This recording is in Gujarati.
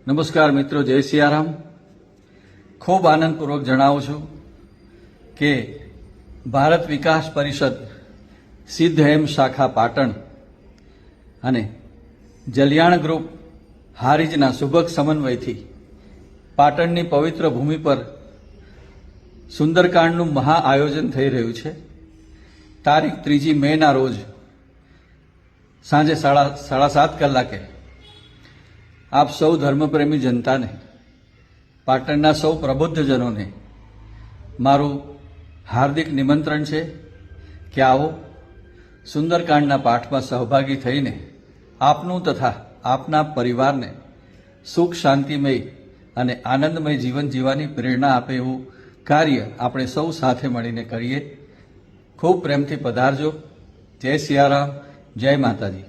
નમસ્કાર મિત્રો, જય સિયારામ. ખૂબ આનંદપૂર્વક જણાવું છું કે ભારત વિકાસ પરિષદ સિદ્ધહેમ શાખા પાટણ અને જલિયાણ ગ્રુપ હારીજના સુભગ સમન્વયથી પાટણની પવિત્ર ભૂમિ પર સુંદરકાંડનું મહા આયોજન થઈ રહ્યું છે. તારીખ 3 મેના રોજ સાંજે 7:30 કલાકે આપ સૌ ધર્મપ્રેમી જનતાને, પાટણના સૌ પ્રબુદ્ધજનોને મારું હાર્દિક નિમંત્રણ છે કે આવો સુંદરકાંડના પાઠમાં સહભાગી થઈને આપનું તથા આપના પરિવારને સુખ શાંતિમય અને આનંદમય જીવન જીવવાની પ્રેરણા આપે એવું કાર્ય આપણે સૌ સાથે મળીને કરીએ. ખૂબ પ્રેમથી પધારજો. જય સિયારામ, જય માતાજી.